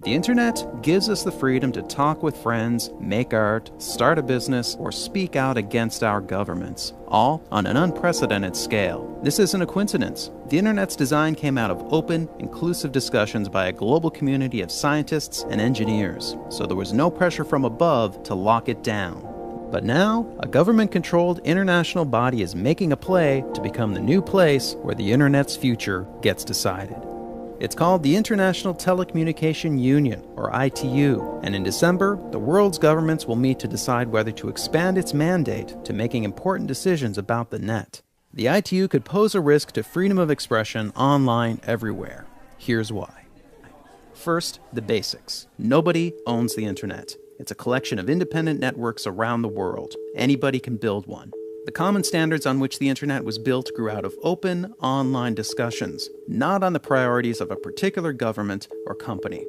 The internet gives us the freedom to talk with friends, make art, start a business, or speak out against our governments, all on an unprecedented scale. This isn't a coincidence. The internet's design came out of open, inclusive discussions by a global community of scientists and engineers, so there was no pressure from above to lock it down. But now, a government-controlled international body is making a play to become the new place where the internet's future gets decided. It's called the International Telecommunication Union, or ITU, and in December, the world's governments will meet to decide whether to expand its mandate to making important decisions about the net. The ITU could pose a risk to freedom of expression online everywhere. Here's why. First, the basics. Nobody owns the internet. It's a collection of independent networks around the world. Anybody can build one. The common standards on which the internet was built grew out of open, online discussions, not on the priorities of a particular government or company.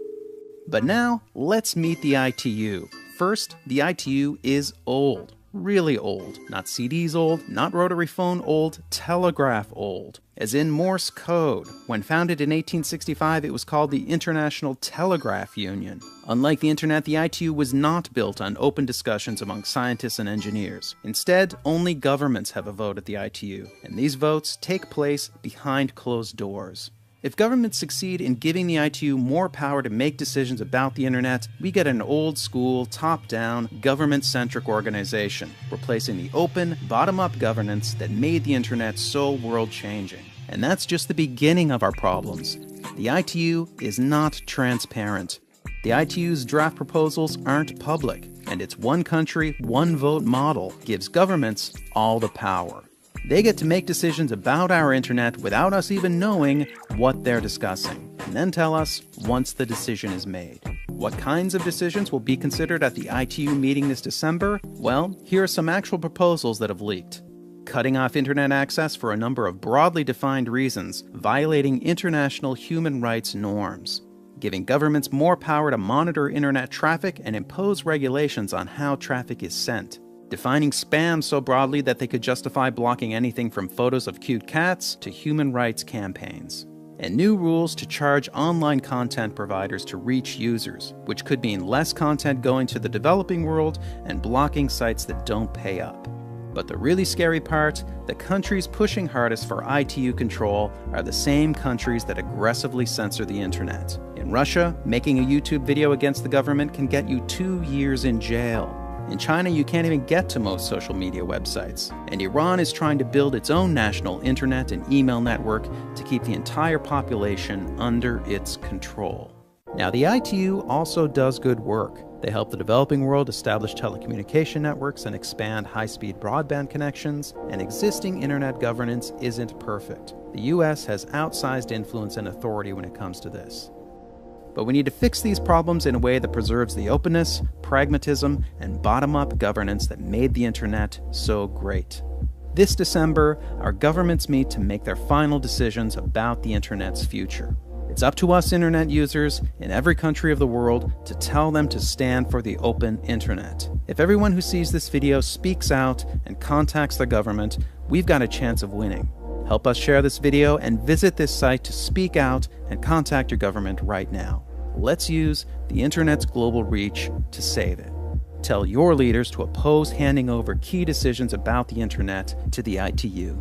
But now, let's meet the ITU. First, the ITU is old. Really old. Not CDs old, not rotary phone old, telegraph old. As in Morse code. When founded in 1865, it was called the International Telegraph Union. Unlike the internet, the ITU was not built on open discussions among scientists and engineers. Instead, only governments have a vote at the ITU, and these votes take place behind closed doors. If governments succeed in giving the ITU more power to make decisions about the internet, we get an old-school, top-down, government-centric organization, replacing the open, bottom-up governance that made the internet so world-changing. And that's just the beginning of our problems. The ITU is not transparent. The ITU's draft proposals aren't public, and its one country, one vote model gives governments all the power. They get to make decisions about our internet without us even knowing what they're discussing, and then tell us once the decision is made. What kinds of decisions will be considered at the ITU meeting this December? Well, here are some actual proposals that have leaked. Cutting off internet access for a number of broadly defined reasons, violating international human rights norms. Giving governments more power to monitor internet traffic and impose regulations on how traffic is sent. Defining spam so broadly that they could justify blocking anything from photos of cute cats to human rights campaigns. And new rules to charge online content providers to reach users, which could mean less content going to the developing world and blocking sites that don't pay up. But the really scary part, the countries pushing hardest for ITU control are the same countries that aggressively censor the internet. In Russia, making a YouTube video against the government can get you 2 years in jail. In China, you can't even get to most social media websites. And Iran is trying to build its own national internet and email network to keep the entire population under its control. Now, the ITU also does good work. They help the developing world establish telecommunication networks and expand high-speed broadband connections, and existing internet governance isn't perfect. The US has outsized influence and authority when it comes to this. But we need to fix these problems in a way that preserves the openness, pragmatism, and bottom-up governance that made the internet so great. This December, our governments meet to make their final decisions about the internet's future. It's up to us internet users in every country of the world to tell them to stand for the open internet. If everyone who sees this video speaks out and contacts their government, we've got a chance of winning. Help us share this video and visit this site to speak out and contact your government right now. Let's use the internet's global reach to save it. Tell your leaders to oppose handing over key decisions about the internet to the ITU.